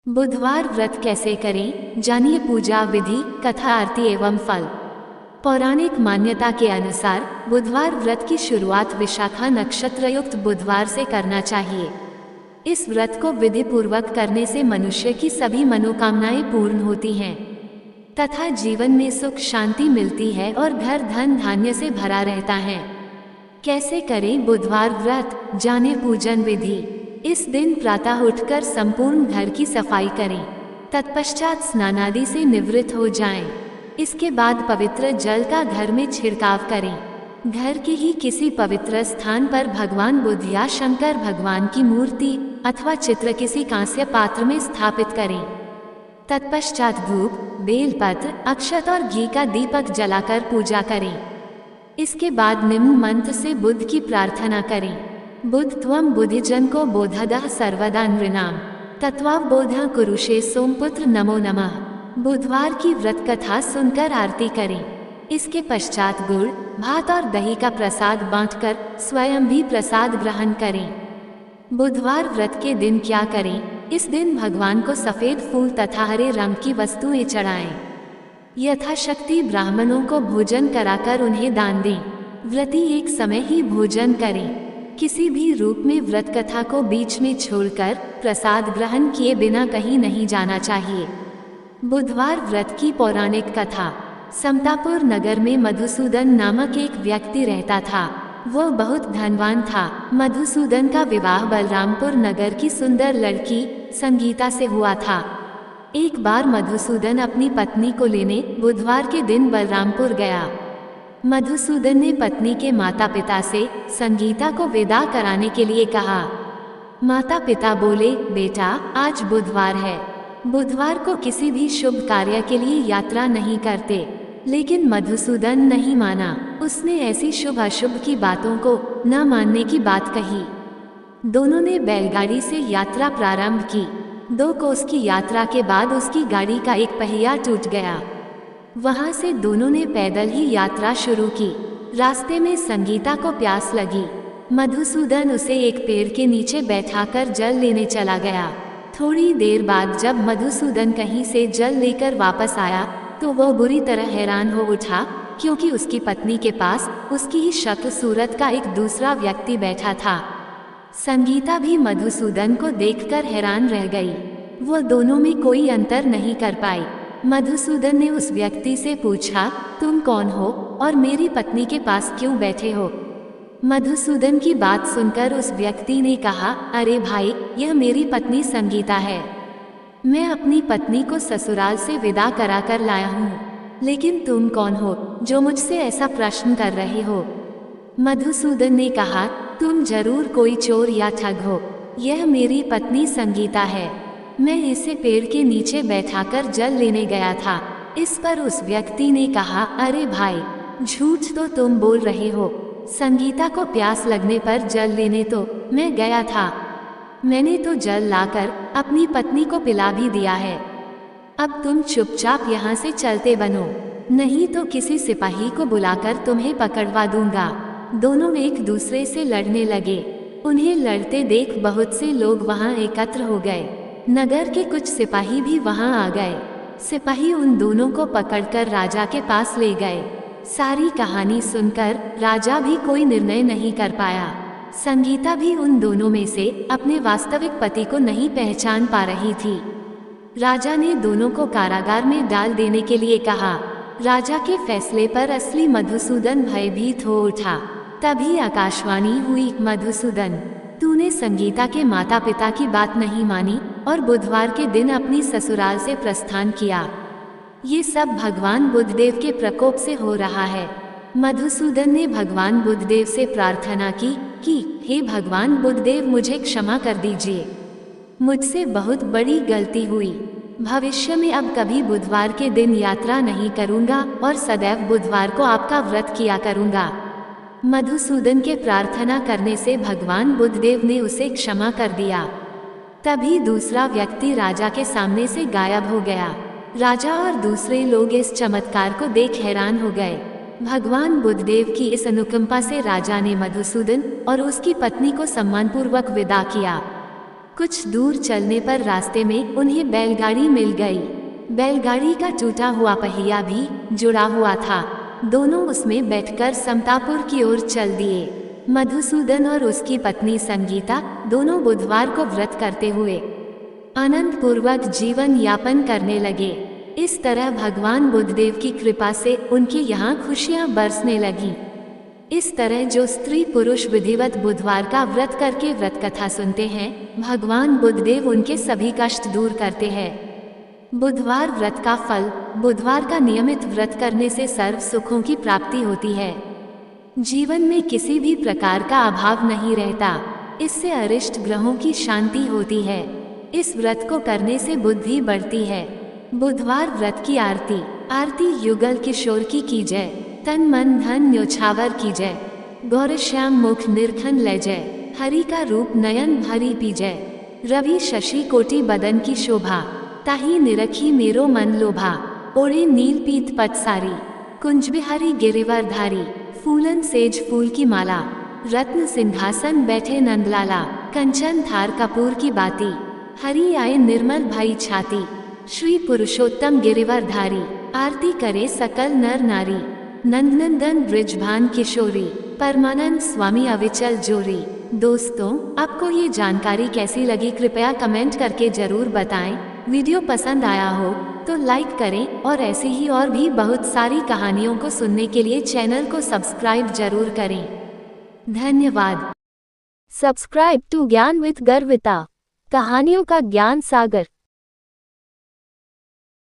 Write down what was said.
बुधवार व्रत कैसे करें, जानिए पूजा विधि, कथा, आरती एवं फल। पौराणिक मान्यता के अनुसार बुधवार व्रत की शुरुआत विशाखा नक्षत्रयुक्त बुधवार से करना चाहिए। इस व्रत को विधि पूर्वक करने से मनुष्य की सभी मनोकामनाएं पूर्ण होती हैं तथा जीवन में सुख शांति मिलती है और घर धन धान्य से भरा रहता है। कैसे करें बुधवार व्रत, जाने पूजन विधि। इस दिन प्रातः उठकर संपूर्ण घर की सफाई करें, तत्पश्चात स्नानादि से निवृत्त हो जाएं। इसके बाद पवित्र जल का घर में छिड़काव करें। घर के ही किसी पवित्र स्थान पर भगवान बुद्ध या शंकर भगवान की मूर्ति अथवा चित्र किसी कांस्य पात्र में स्थापित करें। तत्पश्चात धूप, बेलपत्र, अक्षत और घी का दीपक जलाकर पूजा करें। इसके बाद निम्न मंत्र से बुद्ध की प्रार्थना करें। बुद्ध त्वं बुद्धिजन को बोधदः सर्वदा नृणाम तत्वावबोधः कुरुषे सोमपुत्र नमो नमः। बुधवार की व्रत कथा सुनकर आरती करें। इसके पश्चात गुड़, भात और दही का प्रसाद बांटकर स्वयं भी प्रसाद ग्रहण करें। बुधवार व्रत के दिन क्या करें? इस दिन भगवान को सफेद फूल तथा हरे रंग की वस्तुएं चढ़ाएं। यथाशक्ति ब्राह्मणों को भोजन कराकर उन्हें दान दें। व्रती एक समय ही भोजन करें। किसी भी रूप में व्रत कथा को बीच में छोड़कर प्रसाद ग्रहण किए बिना कहीं नहीं जाना चाहिए। बुधवार व्रत की पौराणिक कथा। समतापुर नगर में मधुसूदन नामक एक व्यक्ति रहता था। वह बहुत धनवान था। मधुसूदन का विवाह बलरामपुर नगर की सुंदर लड़की संगीता से हुआ था। एक बार मधुसूदन अपनी पत्नी को लेने बुधवार के दिन बलरामपुर गया। मधुसूदन ने पत्नी के माता पिता से संगीता को विदा कराने के लिए कहा। माता पिता बोले, बेटा आज बुधवार है, बुधवार को किसी भी शुभ कार्य के लिए यात्रा नहीं करते। लेकिन मधुसूदन नहीं माना। उसने ऐसी शुभ अशुभ की बातों को न मानने की बात कही। दोनों ने बैलगाड़ी से यात्रा प्रारंभ की। 2 कोस की यात्रा के बाद उसकी गाड़ी का एक पहिया टूट गया। वहां से दोनों ने पैदल ही यात्रा शुरू की। रास्ते में संगीता को प्यास लगी। मधुसूदन उसे एक पेड़ के नीचे बैठाकर जल लेने चला गया। थोड़ी देर बाद जब मधुसूदन कहीं से जल लेकर वापस आया तो वह बुरी तरह हैरान हो उठा, क्योंकि उसकी पत्नी के पास उसकी ही शक्ल सूरत का एक दूसरा व्यक्ति बैठा था। संगीता भी मधुसूदन को देखकर हैरान रह गई। वह दोनों में कोई अंतर नहीं कर पाई। मधुसूदन ने उस व्यक्ति से पूछा, तुम कौन हो और मेरी पत्नी के पास क्यों बैठे हो? मधुसूदन की बात सुनकर उस व्यक्ति ने कहा, अरे भाई, यह मेरी पत्नी संगीता है। मैं अपनी पत्नी को ससुराल से विदा करा कर लाया हूँ। लेकिन तुम कौन हो जो मुझसे ऐसा प्रश्न कर रहे हो? मधुसूदन ने कहा, तुम जरूर कोई चोर या ठग हो। यह मेरी पत्नी संगीता है। मैं इसे पेड़ के नीचे बैठाकर जल लेने गया था। इस पर उस व्यक्ति ने कहा, अरे भाई, झूठ तो तुम बोल रहे हो। संगीता को प्यास लगने पर जल लेने तो मैं गया था। मैंने तो जल लाकर अपनी पत्नी को पिला भी दिया है। अब तुम चुपचाप यहाँ से चलते बनो, नहीं तो किसी सिपाही को बुलाकर तुम्हें पकड़वा दूंगा। दोनों एक दूसरे से लड़ने लगे। उन्हें लड़ते देख बहुत से लोग वहाँ एकत्र हो गए। नगर के कुछ सिपाही भी वहां आ गए। सिपाही उन दोनों को पकड़कर राजा के पास ले गए। सारी कहानी सुनकर राजा भी कोई निर्णय नहीं कर पाया। संगीता भी उन दोनों में से अपने वास्तविक पति को नहीं पहचान पा रही थी। राजा ने दोनों को कारागार में डाल देने के लिए कहा। राजा के फैसले पर असली मधुसूदन भयभीत हो उठा। तभी आकाशवाणी हुई, मधुसूदन, तूने संगीता के माता पिता की बात नहीं मानी और बुधवार के दिन अपनी ससुराल से प्रस्थान किया। ये सब भगवान बुद्धदेव के प्रकोप से हो रहा है। मधुसूदन ने भगवान बुद्धदेव से प्रार्थना की कि हे भगवान बुद्धदेव, मुझे क्षमा कर दीजिए। मुझसे बहुत बड़ी गलती हुई। भविष्य में अब कभी बुधवार के दिन यात्रा नहीं करूंगा और सदैव बुधवार को आपका व्रत किया करूंगा। मधुसूदन के प्रार्थना करने से भगवान बुद्धदेव ने उसे क्षमा कर दिया। तभी दूसरा व्यक्ति राजा के सामने से गायब हो गया। राजा और दूसरे लोग इस चमत्कार को देख हैरान हो गए। भगवान बुद्धदेव की इस अनुकंपा से राजा ने मधुसूदन और उसकी पत्नी को सम्मानपूर्वक विदा किया। कुछ दूर चलने पर रास्ते में उन्हें बैलगाड़ी मिल गई। बैलगाड़ी का टूटा हुआ पहिया भी जुड़ा हुआ था। दोनों उसमें बैठकर समतापुर की ओर चल दिए। मधुसूदन और उसकी पत्नी संगीता दोनों बुधवार को व्रत करते हुए आनंद पूर्वक जीवन यापन करने लगे। इस तरह भगवान बुद्धदेव की कृपा से उनके यहाँ खुशियाँ बरसने लगी। इस तरह जो स्त्री पुरुष विधिवत बुधवार का व्रत करके व्रत कथा सुनते हैं, भगवान बुद्धदेव उनके सभी कष्ट दूर करते हैं। बुधवार व्रत का फल। बुधवार का नियमित व्रत करने से सर्व सुखों की प्राप्ति होती है। जीवन में किसी भी प्रकार का अभाव नहीं रहता। इससे अरिष्ट ग्रहों की शांति होती है। इस व्रत को करने से बुद्धि बढ़ती है। बुधवार व्रत की आरती। आरती युगल किशोर की जय। तन मन धन न्योछावर की जय। गौरश्याम मुख निर्खन ले जय। हरि का रूप नयन भरी पी जय। रवि शशि कोटि बदन की शोभा। ताही निरखी मेरो मन लोभा। ओढ़े नील पीत पट सारी। कुंज बिहारी गिरिवर धारी। फूलन सेज फूल की माला। रत्न सिंहासन बैठे नंदलाला। कंचन थार कपूर की बाती। हरि आए निर्मल भई छाती। श्री पुरुषोत्तम गिरिवर धारी। आरती करे सकल नर नारी। नंदनंदन ब्रिजभान किशोरी। परमानंद स्वामी अविचल जोरी। दोस्तों, आपको ये जानकारी कैसी लगी कृपया कमेंट करके जरूर बताएं। वीडियो पसंद आया हो तो लाइक करें और ऐसी ही और भी बहुत सारी कहानियों को सुनने के लिए चैनल को सब्सक्राइब जरूर करें। धन्यवाद। सब्सक्राइब टू ज्ञान विद गर्विता, कहानियों का ज्ञान सागर।